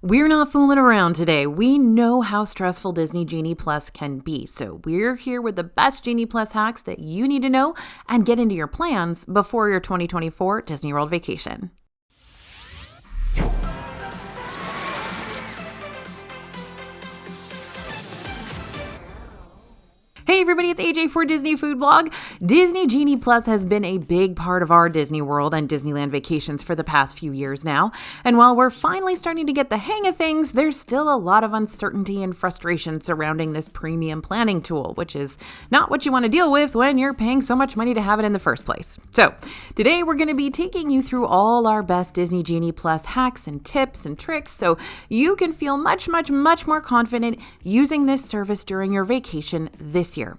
We're not fooling around today. We know how stressful Disney Genie Plus can be, so we're here with the best Genie Plus hacks that you need to know and get into your plans before your 2024 Disney World vacation. Hey everybody, it's AJ for Disney Food Blog. Disney Genie Plus has been a big part of our Disney World and Disneyland vacations for the past few years now. And while we're finally starting to get the hang of things, there's still a lot of uncertainty and frustration surrounding this premium planning tool, which is not what you want to deal with when you're paying so much money to have it in the first place. So today we're going to be taking you through all our best Disney Genie Plus hacks and tips and tricks so you can feel much more confident using this service during your vacation this year.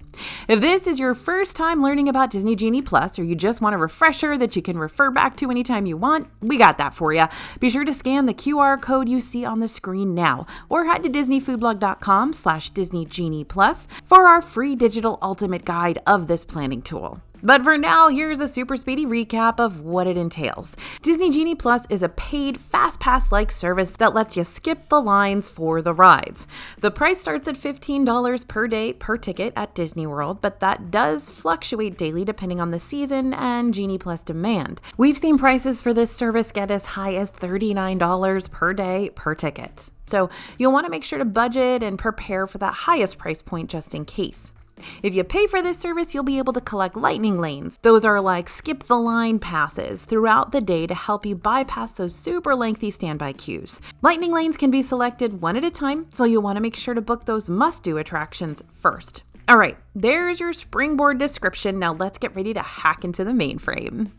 If this is your first time learning about Disney Genie Plus, or you just want a refresher that you can refer back to anytime you want, we got that for you. Be sure to scan the QR code you see on the screen now, or head to disneyfoodblog.com/DisneyGeniePlus for our free digital ultimate guide of this planning tool. But for now, here's a super speedy recap of what it entails. Disney Genie Plus is a paid FastPass-like service that lets you skip the lines for the rides. The price starts at $15 per day per ticket at Disney World, but that does fluctuate daily depending on the season and Genie Plus demand. We've seen prices for this service get as high as $39 per day per ticket. So you'll want to make sure to budget and prepare for that highest price point just in case. If you pay for this service, you'll be able to collect lightning lanes. Those are like skip the line passes throughout the day to help you bypass those super lengthy standby queues. Lightning lanes can be selected one at a time, so you'll want to make sure to book those must-do attractions first. All right, there's your springboard description. Now let's get ready to hack into the mainframe.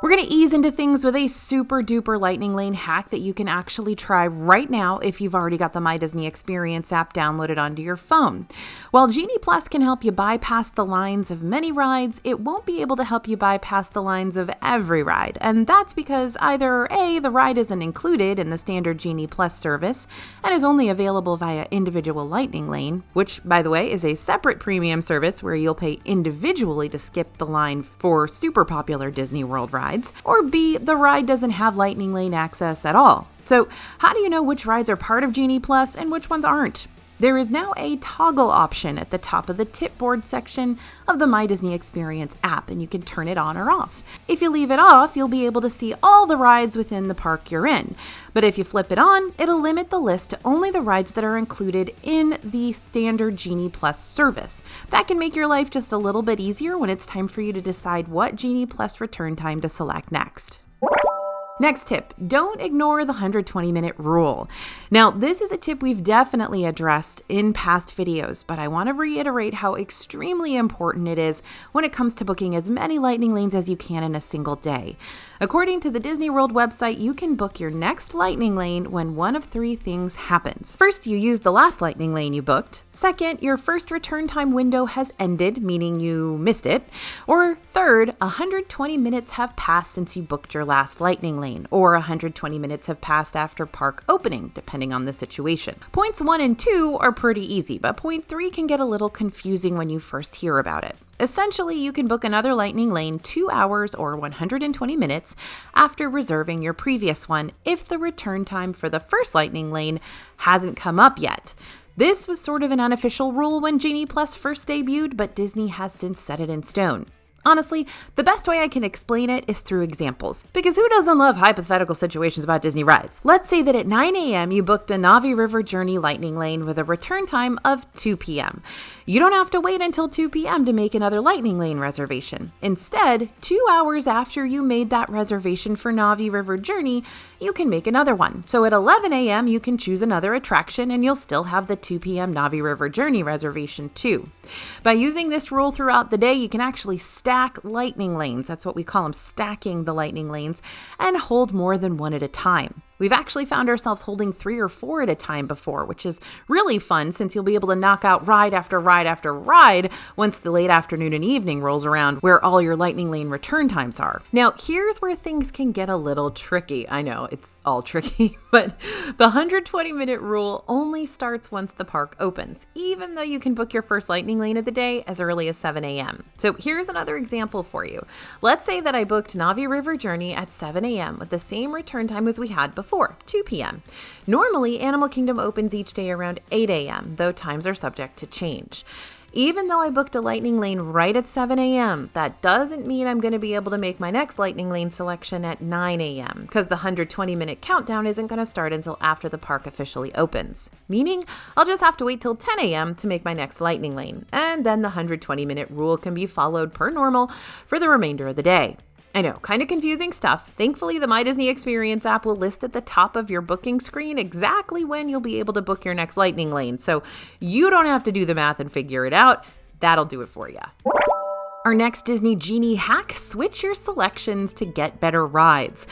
We're going to ease into things with a super duper lightning lane hack that you can actually try right now if you've already got the My Disney Experience app downloaded onto your phone. While Genie Plus can help you bypass the lines of many rides, it won't be able to help you bypass the lines of every ride. And that's because either A, the ride isn't included in the standard Genie Plus service and is only available via individual lightning lane, which by the way is a separate premium service where you'll pay individually to skip the line for super popular Disney World rides. Or B, the ride doesn't have lightning lane access at all. So how do you know which rides are part of Genie Plus and which ones aren't? There is now a toggle option at the top of the tip board section of the My Disney Experience app, and you can turn it on or off. If you leave it off, you'll be able to see all the rides within the park you're in. But if you flip it on, it'll limit the list to only the rides that are included in the standard Genie Plus service. That can make your life just a little bit easier when it's time for you to decide what Genie Plus return time to select next. Next tip, don't ignore the 120-minute rule. Now, this is a tip we've definitely addressed in past videos, but I want to reiterate how extremely important it is when it comes to booking as many lightning lanes as you can in a single day. According to the Disney World website, you can book your next lightning lane when one of three things happens. First, you use the last lightning lane you booked. Second, your first return time window has ended, meaning you missed it. Or third, 120 minutes have passed since you booked your last lightning lane, or 120 minutes have passed after park opening, depending on the situation. Points 1 and 2 are pretty easy, but point 3 can get a little confusing when you first hear about it. Essentially, you can book another lightning lane 2 hours or 120 minutes after reserving your previous one if the return time for the first lightning lane hasn't come up yet. This was sort of an unofficial rule when Genie Plus first debuted, but Disney has since set it in stone. Honestly, the best way I can explain it is through examples, because who doesn't love hypothetical situations about Disney rides? Let's say that at 9 a.m. you booked a Navi River Journey lightning lane with a return time of 2 p.m. You don't have to wait until 2 p.m. to make another lightning lane reservation. Instead, 2 hours after you made that reservation for Navi River Journey, you can make another one. So at 11 a.m. you can choose another attraction and you'll still have the 2 p.m. Navi River Journey reservation too. By using this rule throughout the day, you can actually stack lightning lanes, that's what we call them, stacking the lightning lanes, and hold more than one at a time. We've actually found ourselves holding 3 or 4 at a time before, which is really fun since you'll be able to knock out ride after ride after ride once the late afternoon and evening rolls around where all your lightning lane return times are. Now, here's where things can get a little tricky. I know it's all tricky, but the 120-minute rule only starts once the park opens, even though you can book your first lightning lane of the day as early as 7 a.m. So here's another example for you. Let's say that I booked Navi River Journey at 7 a.m. with the same return time as we had before. before, 2 p.m. Normally, Animal Kingdom opens each day around 8 a.m., though times are subject to change. Even though I booked a Lightning Lane right at 7 a.m., that doesn't mean I'm going to be able to make my next Lightning Lane selection at 9 a.m., because the 120-minute countdown isn't going to start until after the park officially opens. Meaning, I'll just have to wait till 10 a.m. to make my next Lightning Lane, and then the 120-minute rule can be followed per normal for the remainder of the day. I know, kind of confusing stuff. Thankfully, the My Disney Experience app will list at the top of your booking screen exactly when you'll be able to book your next Lightning Lane, so you don't have to do the math and figure it out. That'll do it for you. Our next Disney Genie hack, switch your selections to get better rides.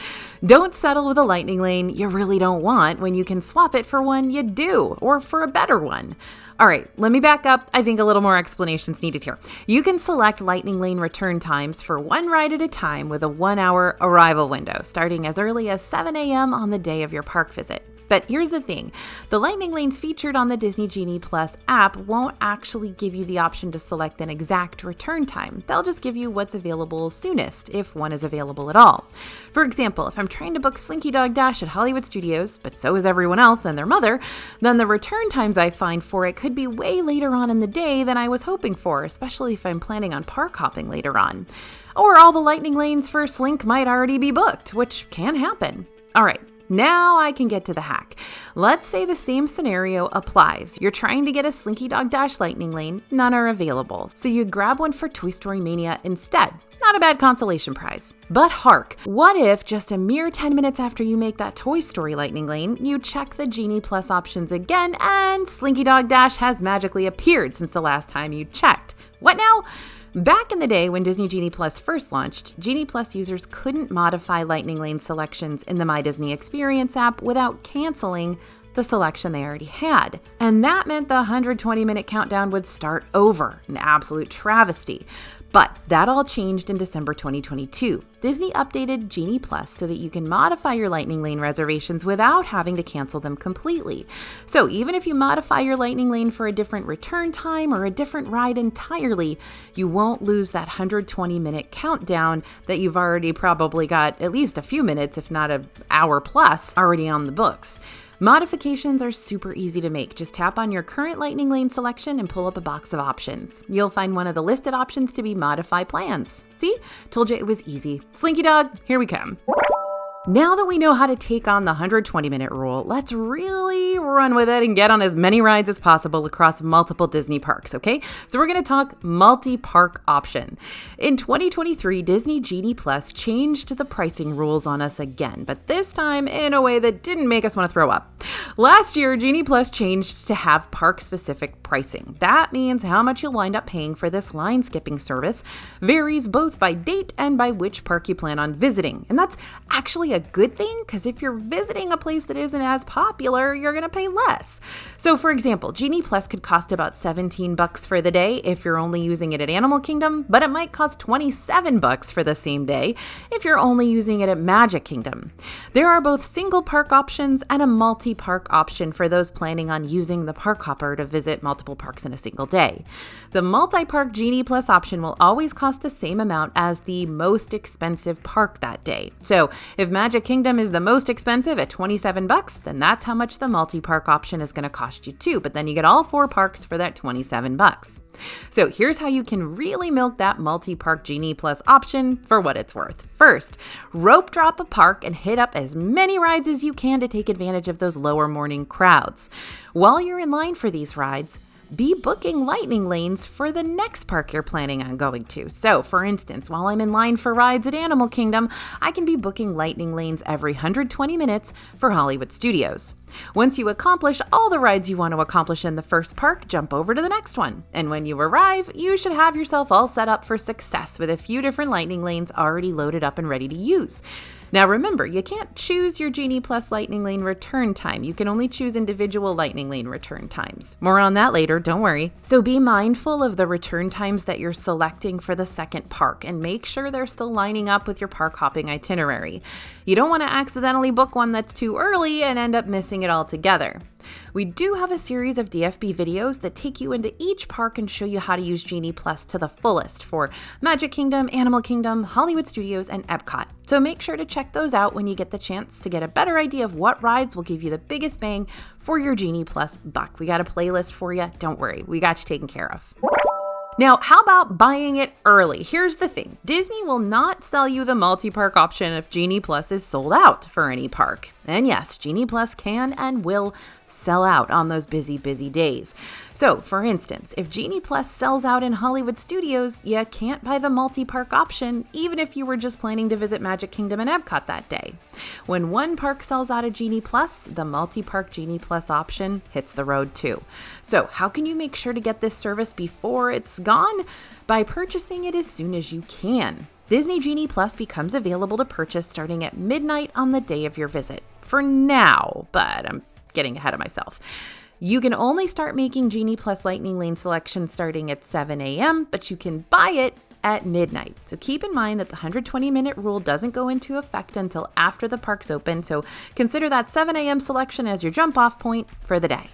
Don't settle with a Lightning Lane you really don't want when you can swap it for one you do, or for a better one. All right, let me back up. I think a little more explanation's needed here. You can select Lightning Lane return times for one ride at a time with a 1-hour arrival window, starting as early as 7 a.m. on the day of your park visit. But here's the thing, the Lightning Lanes featured on the Disney Genie Plus app won't actually give you the option to select an exact return time. They'll just give you what's available soonest, if one is available at all. For example, if I'm trying to book Slinky Dog Dash at Hollywood Studios, but so is everyone else and their mother, then the return times I find for it could be way later on in the day than I was hoping for, especially if I'm planning on park hopping later on. Or all the Lightning Lanes for Slink might already be booked, which can happen. All right. Now I can get to the hack. Let's say the same scenario applies. You're trying to get a Slinky Dog Dash Lightning Lane, none are available. So you grab one for Toy Story Mania instead. Not a bad consolation prize. But hark, what if just a mere 10 minutes after you make that Toy Story Lightning Lane, you check the Genie Plus options again and Slinky Dog Dash has magically appeared since the last time you checked? What now? Back in the day when Disney Genie Plus first launched, Genie Plus users couldn't modify Lightning Lane selections in the My Disney Experience app without canceling the selection they already had. And that meant the 120-minute countdown would start over, an absolute travesty. But that all changed in December 2022. Disney updated Genie Plus so that you can modify your Lightning Lane reservations without having to cancel them completely. So even if you modify your Lightning Lane for a different return time or a different ride entirely, you won't lose that 120-minute countdown that you've already probably got at least a few minutes, if not an hour plus, already on the books. Modifications are super easy to make. Just tap on your current Lightning Lane selection and pull up a box of options. You'll find one of the listed options to be Modify Plans. See? Told you it was easy. Slinky Dog, here we come. Now that we know how to take on the 120-minute rule, let's really run with it and get on as many rides as possible across multiple Disney parks, okay? So we're going to talk Multipark Option. In 2023, Disney Genie Plus changed the pricing rules on us again, but this time in a way that didn't make us want to throw up. Last year, Genie Plus changed to have park-specific pricing. That means how much you'll wind up paying for this line-skipping service varies both by date and by which park you plan on visiting. And that's actually a good thing, because if you're visiting a place that isn't as popular, you're going to pay less. So for example, Genie Plus could cost about $17 for the day if you're only using it at Animal Kingdom, but it might cost $27 for the same day if you're only using it at Magic Kingdom. There are both single park options and a multi-park option for those planning on using the park hopper to visit multiple parks in a single day. The multi-park Genie Plus option will always cost the same amount as the most expensive park that day. So if Magic Kingdom is the most expensive at $27, then that's how much the multi-park option is going to cost you too, but then you get all 4 parks for that $27. So here's how you can really milk that multi-park Genie Plus option for what it's worth. First, rope drop a park and hit up as many rides as you can to take advantage of those lower morning crowds. While you're in line for these rides, be booking Lightning Lanes for the next park you're planning on going to. So, for instance, while I'm in line for rides at Animal Kingdom, I can be booking Lightning Lanes every 120 minutes for Hollywood Studios. Once you accomplish all the rides you want to accomplish in the first park, jump over to the next one. And when you arrive, you should have yourself all set up for success with a few different Lightning Lanes already loaded up and ready to use. Now remember, you can't choose your Genie Plus Lightning Lane return time. You can only choose individual Lightning Lane return times. More on that later, don't worry. So be mindful of the return times that you're selecting for the second park and make sure they're still lining up with your park hopping itinerary. You don't want to accidentally book one that's too early and end up missing putting it all together. We do have a series of DFB videos that take you into each park and show you how to use Genie Plus to the fullest for Magic Kingdom, Animal Kingdom, Hollywood Studios, and Epcot. So make sure to check those out when you get the chance to get a better idea of what rides will give you the biggest bang for your Genie Plus buck. We got a playlist for you. Don't worry, we got you taken care of. Now, how about buying it early? Here's the thing. Disney will not sell you the multi-park option if Genie Plus is sold out for any park. And yes, Genie Plus can and will sell out on those busy days. So, for instance, if Genie Plus sells out in Hollywood Studios, you can't buy the multi-park option, even if you were just planning to visit Magic Kingdom and Epcot that day. When one park sells out of Genie Plus, the multi-park Genie Plus option hits the road too. So, how can you make sure to get this service before it's gone? By purchasing it as soon as you can. Disney Genie Plus becomes available to purchase starting at midnight on the day of your visit. For now, but I'm getting ahead of myself. You can only start making Genie Plus Lightning Lane selections starting at 7 a.m., but you can buy it at midnight. So keep in mind that the 120-minute rule doesn't go into effect until after the parks open, so consider that 7 a.m. selection as your jump-off point for the day.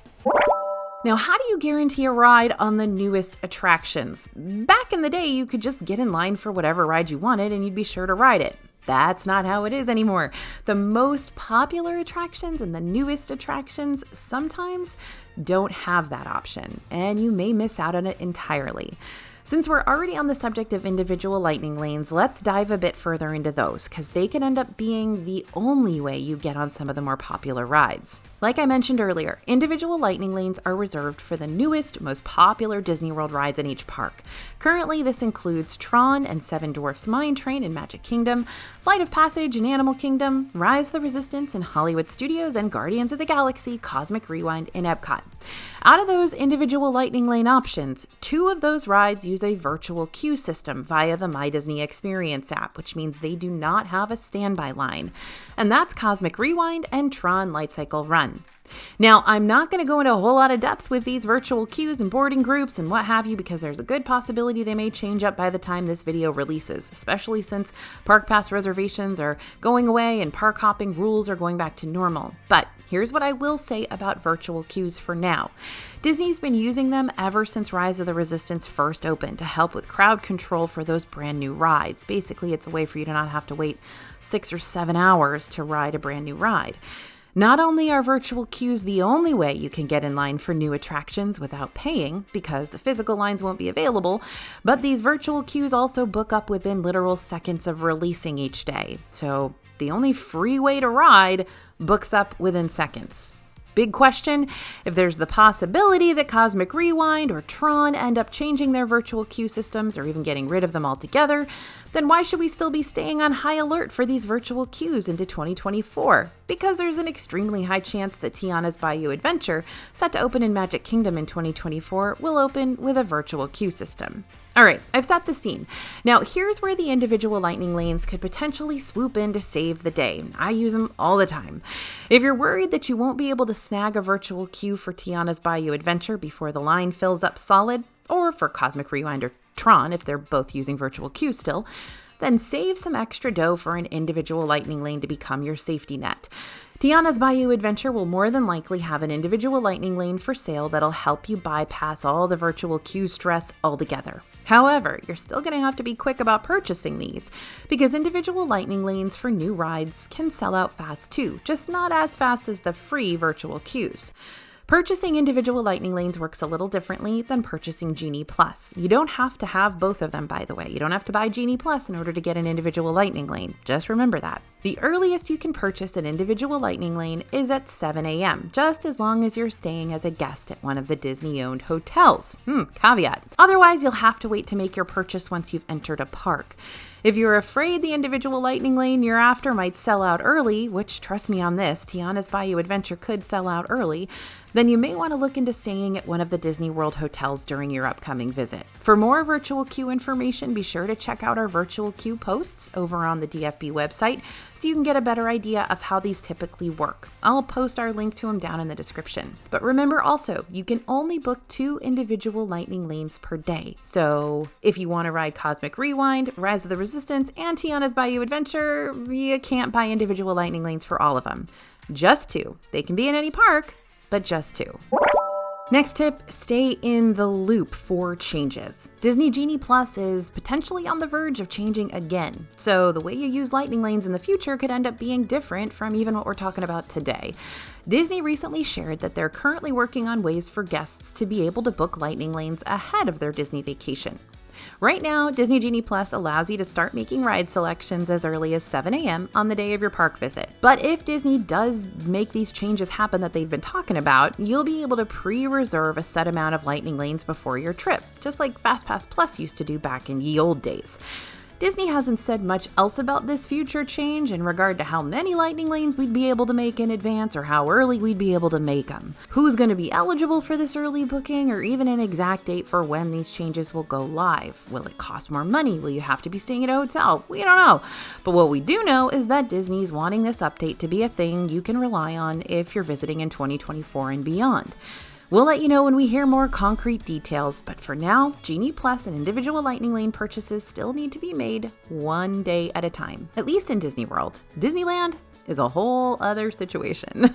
Now, how do you guarantee a ride on the newest attractions? Back in the day, you could just get in line for whatever ride you wanted and you'd be sure to ride it. That's not how it is anymore. The most popular attractions and the newest attractions sometimes don't have that option, and you may miss out on it entirely. Since we're already on the subject of individual lightning lanes, let's dive a bit further into those, because they can end up being the only way you get on some of the more popular rides. Like I mentioned earlier, individual lightning lanes are reserved for the newest, most popular Disney World rides in each park. Currently, this includes Tron and Seven Dwarfs Mine Train in Magic Kingdom, Flight of Passage in Animal Kingdom, Rise of the Resistance in Hollywood Studios, and Guardians of the Galaxy Cosmic Rewind in Epcot. Out of those individual lightning lane options, 2 of those rides use a virtual queue system via the My Disney Experience app, which means they do not have a standby line. And that's Cosmic Rewind and Tron Light Cycle Run. Now, I'm not going to go into a whole lot of depth with these virtual queues and boarding groups and what have you, because there's a good possibility they may change up by the time this video releases, especially since park pass reservations are going away and park hopping rules are going back to normal. But here's what I will say about virtual queues for now. Disney's been using them ever since Rise of the Resistance first opened to help with crowd control for those brand new rides. Basically, it's a way for you to not have to wait 6 or 7 hours to ride a brand new ride. Not only are virtual queues the only way you can get in line for new attractions without paying, because the physical lines won't be available, but these virtual queues also book up within literal seconds of releasing each day. So the only free way to ride books up within seconds. Big question, if there's the possibility that Cosmic Rewind or Tron end up changing their virtual queue systems or even getting rid of them altogether, then why should we still be staying on high alert for these virtual queues into 2024? Because there's an extremely high chance that Tiana's Bayou Adventure, set to open in Magic Kingdom in 2024, will open with a virtual queue system. All right, I've set the scene. Now, here's where the individual lightning lanes could potentially swoop in to save the day. I use them all the time. If you're worried that you won't be able to snag a virtual queue for Tiana's Bayou Adventure before the line fills up solid, or for Cosmic Rewind or Tron if they're both using virtual queues still, then save some extra dough for an individual lightning lane to become your safety net. Tiana's Bayou Adventure will more than likely have an individual lightning lane for sale that'll help you bypass all the virtual queue stress altogether. However, you're still going to have to be quick about purchasing these, because individual lightning lanes for new rides can sell out fast too, just not as fast as the free virtual queues. Purchasing individual lightning lanes works a little differently than purchasing Genie Plus. You don't have to have both of them, by the way. You don't have to buy Genie Plus in order to get an individual lightning lane. Just remember that. The earliest you can purchase an individual lightning lane is at 7 a.m., just as long as you're staying as a guest at one of the Disney-owned hotels. Caveat. Otherwise, you'll have to wait to make your purchase once you've entered a park. If you're afraid the individual lightning lane you're after might sell out early, which, trust me on this, Tiana's Bayou Adventure could sell out early, then you may want to look into staying at one of the Disney World hotels during your upcoming visit. For more virtual queue information, be sure to check out our virtual queue posts over on the DFB website so you can get a better idea of how these typically work. I'll post our link to them down in the description. But remember also, you can only book 2 individual lightning lanes per day. So if you want to ride Cosmic Rewind, Rise of the Resistance, and Tiana's Bayou Adventure, you can't buy individual lightning lanes for all of them. Just 2. They can be in any park, but just 2. Next tip, stay in the loop for changes. Disney Genie Plus is potentially on the verge of changing again, so the way you use lightning lanes in the future could end up being different from even what we're talking about today. Disney recently shared that they're currently working on ways for guests to be able to book lightning lanes ahead of their Disney vacation. Right now, Disney Genie Plus allows you to start making ride selections as early as 7 a.m. on the day of your park visit. But if Disney does make these changes happen that they've been talking about, you'll be able to pre-reserve a set amount of lightning lanes before your trip, just like FastPass Plus used to do back in ye old days. Disney hasn't said much else about this future change in regard to how many lightning lanes we'd be able to make in advance or how early we'd be able to make them. Who's going to be eligible for this early booking or even an exact date for when these changes will go live? Will it cost more money? Will you have to be staying at a hotel? We don't know. But what we do know is that Disney's wanting this update to be a thing you can rely on if you're visiting in 2024 and beyond. We'll let you know when we hear more concrete details, but for now, Genie Plus and individual lightning lane purchases still need to be made one day at a time, at least in Disney World. Disneyland is a whole other situation.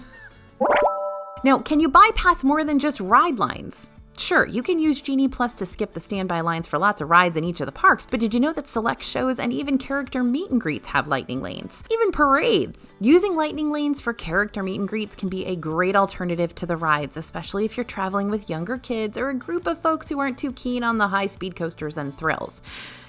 Now, can you bypass more than just ride lines? Sure, you can use Genie Plus to skip the standby lines for lots of rides in each of the parks, but did you know that select shows and even character meet and greets have lightning lanes? Even parades! Using lightning lanes for character meet and greets can be a great alternative to the rides, especially if you're traveling with younger kids or a group of folks who aren't too keen on the high-speed coasters and thrills.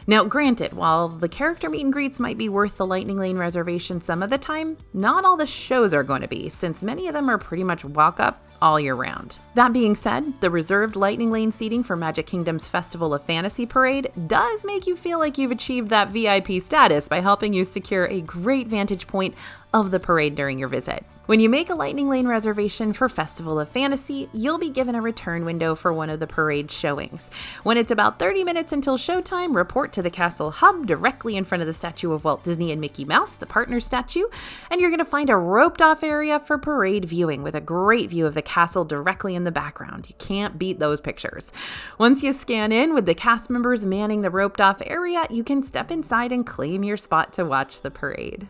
Now, granted, while the character meet and greets might be worth the lightning lane reservation some of the time, not all the shows are going to be, since many of them are pretty much walk-up all year round. That being said, the reserved lightning lane seating for Magic Kingdom's Festival of Fantasy Parade does make you feel like you've achieved that VIP status by helping you secure a great vantage point of the parade during your visit. When you make a lightning lane reservation for Festival of Fantasy, you'll be given a return window for one of the parade showings. When it's about 30 minutes until showtime, report to the Castle Hub directly in front of the statue of Walt Disney and Mickey Mouse, the partner statue, and you're going to find a roped off area for parade viewing with a great view of the castle directly in the background. You can't beat those pictures. Once you scan in with the cast members manning the roped off area, you can step inside and claim your spot to watch the parade.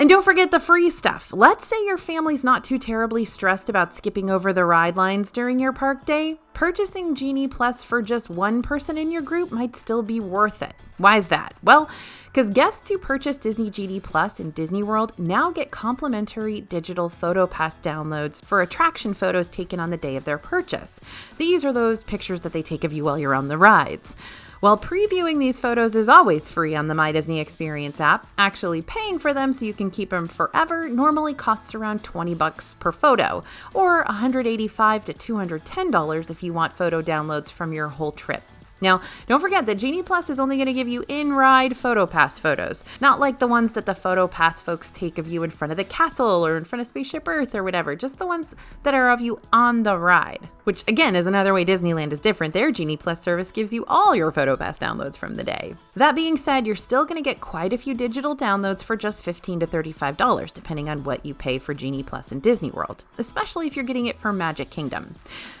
And don't forget the free stuff. Let's say your family's not too terribly stressed about skipping over the ride lines during your park day. Purchasing Genie Plus for just one person in your group might still be worth it. Why is that? Well, because guests who purchase Disney Genie Plus in Disney World now get complimentary digital PhotoPass downloads for attraction photos taken on the day of their purchase. These are those pictures that they take of you while you're on the rides. While previewing these photos is always free on the My Disney Experience app, actually paying for them so you can keep them forever normally costs around $20 per photo, or $185 to $210 if you want photo downloads from your whole trip. Now, don't forget that Genie Plus is only going to give you in-ride PhotoPass photos, not like the ones that the PhotoPass folks take of you in front of the castle or in front of Spaceship Earth or whatever, just the ones that are of you on the ride, which again is another way Disneyland is different. Their Genie Plus service gives you all your PhotoPass downloads from the day. That being said, you're still going to get quite a few digital downloads for just $15 to $35, depending on what you pay for Genie Plus in Disney World, especially if you're getting it from Magic Kingdom.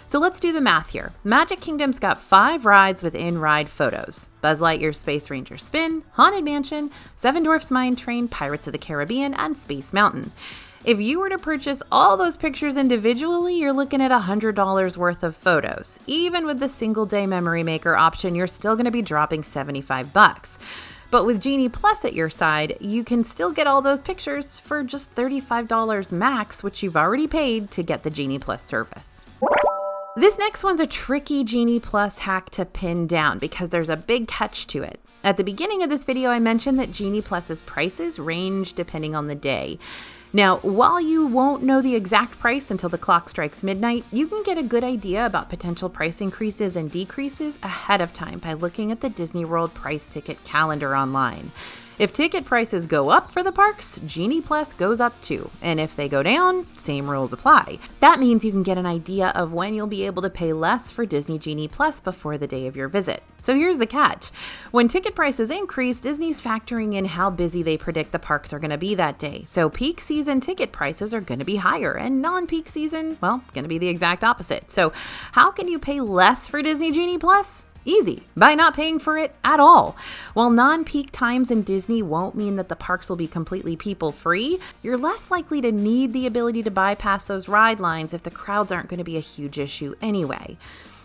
So let's do the math here. Magic Kingdom's got 5 rides with in-ride photos: Buzz Lightyear's Space Ranger Spin, Haunted Mansion, Seven Dwarfs Mine Train, Pirates of the Caribbean, and Space Mountain. If you were to purchase all those pictures individually, you're looking at $100 worth of photos. Even with the single-day Memory Maker option, you're still going to be dropping $75. But with Genie Plus at your side, you can still get all those pictures for just $35 max, which you've already paid to get the Genie Plus service. This next one's a tricky Genie Plus hack to pin down because there's a big catch to it. At the beginning of this video, I mentioned that Genie Plus's prices range depending on the day. Now, while you won't know the exact price until the clock strikes midnight, you can get a good idea about potential price increases and decreases ahead of time by looking at the Disney World price ticket calendar online. If ticket prices go up for the parks, Genie Plus goes up too, and if they go down, same rules apply. That means you can get an idea of when you'll be able to pay less for Disney Genie Plus before the day of your visit. So here's the catch. When ticket prices increase, Disney's factoring in how busy they predict the parks are going to be that day. So peak season ticket prices are going to be higher, and non-peak season, well, going to be the exact opposite. So how can you pay less for Disney Genie Plus? Easy, by not paying for it at all. While non-peak times in Disney won't mean that the parks will be completely people-free, you're less likely to need the ability to bypass those ride lines if the crowds aren't going to be a huge issue anyway.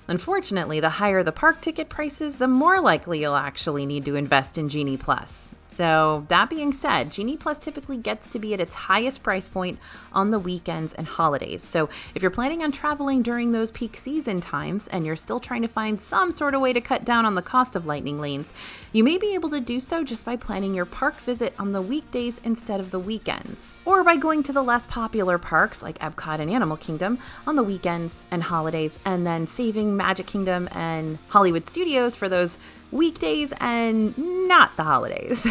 Unfortunately, the higher the park ticket prices, the more likely you'll actually need to invest in Genie Plus. So that being said, Genie Plus typically gets to be at its highest price point on the weekends and holidays. So if you're planning on traveling during those peak season times and you're still trying to find some sort of way to cut down on the cost of lightning lanes, you may be able to do so just by planning your park visit on the weekdays instead of the weekends. Or by going to the less popular parks like Epcot and Animal Kingdom on the weekends and holidays, and then saving Magic Kingdom and Hollywood Studios for those weekdays and not the holidays.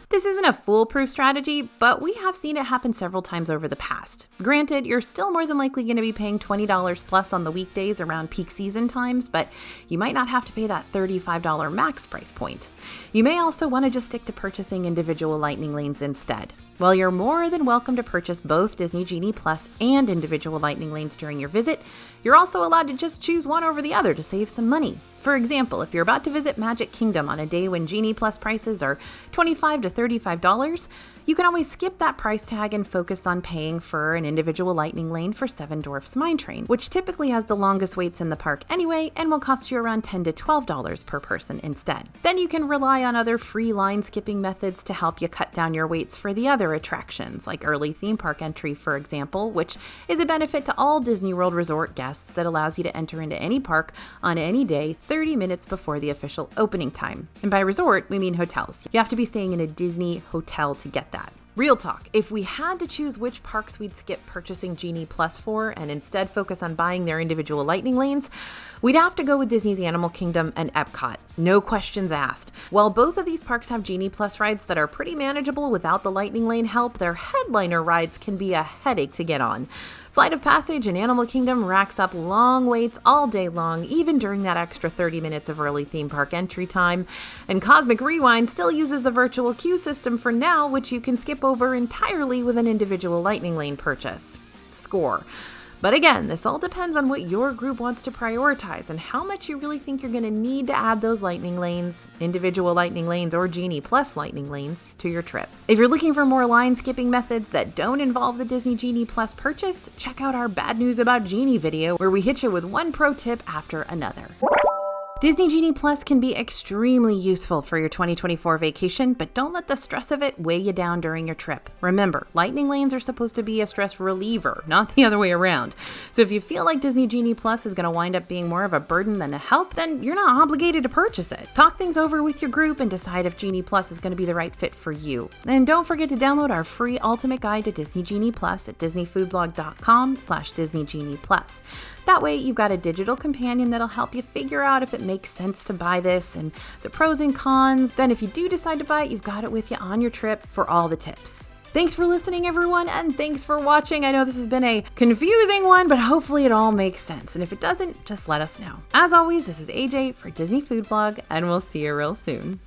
This isn't a foolproof strategy, but we have seen it happen several times over the past. Granted, you're still more than likely going to be paying $20 plus on the weekdays around peak season times, but you might not have to pay that $35 max price point. You may also want to just stick to purchasing individual lightning lanes instead. While you're more than welcome to purchase both Disney Genie Plus and individual lightning lanes during your visit, you're also allowed to just choose one over the other to save some money. For example, if you're about to visit Magic Kingdom on a day when Genie Plus prices are $25 to $35, you can always skip that price tag and focus on paying for an individual lightning lane for Seven Dwarfs Mine Train, which typically has the longest waits in the park anyway and will cost you around $10 to $12 per person instead. Then you can rely on other free line skipping methods to help you cut down your waits for the other attractions, like early theme park entry, for example, which is a benefit to all Disney World Resort guests that allows you to enter into any park on any day 30 minutes before the official opening time. And by resort, we mean hotels. You have to be staying in a Disney hotel to get that. Real talk, if we had to choose which parks we'd skip purchasing Genie Plus for and instead focus on buying their individual lightning lanes, we'd have to go with Disney's Animal Kingdom and Epcot. No questions asked. While both of these parks have Genie Plus rides that are pretty manageable without the lightning lane help, their headliner rides can be a headache to get on. Flight of Passage in Animal Kingdom racks up long waits all day long, even during that extra 30 minutes of early theme park entry time. And Cosmic Rewind still uses the virtual queue system for now, which you can skip over entirely with an individual lightning lane purchase. Score. But again, this all depends on what your group wants to prioritize and how much you really think you're going to need to add those lightning lanes, individual lightning lanes or Genie Plus lightning lanes, to your trip. If you're looking for more line skipping methods that don't involve the Disney Genie Plus purchase, check out our Bad News About Genie video where we hit you with one pro tip after another. Disney Genie Plus can be extremely useful for your 2024 vacation, but don't let the stress of it weigh you down during your trip. Remember, lightning lanes are supposed to be a stress reliever, not the other way around. So if you feel like Disney Genie Plus is going to wind up being more of a burden than a help, then you're not obligated to purchase it. Talk things over with your group and decide if Genie Plus is going to be the right fit for you. And don't forget to download our free ultimate guide to Disney Genie Plus at disneyfoodblog.com/DisneyGeniePlus. That way, you've got a digital companion that'll help you figure out if it makes sense to buy this and the pros and cons. Then if you do decide to buy it, you've got it with you on your trip for all the tips. Thanks for listening, everyone, and thanks for watching. I know this has been a confusing one, but hopefully it all makes sense. And if it doesn't, just let us know. As always, this is AJ for Disney Food Blog, and we'll see you real soon.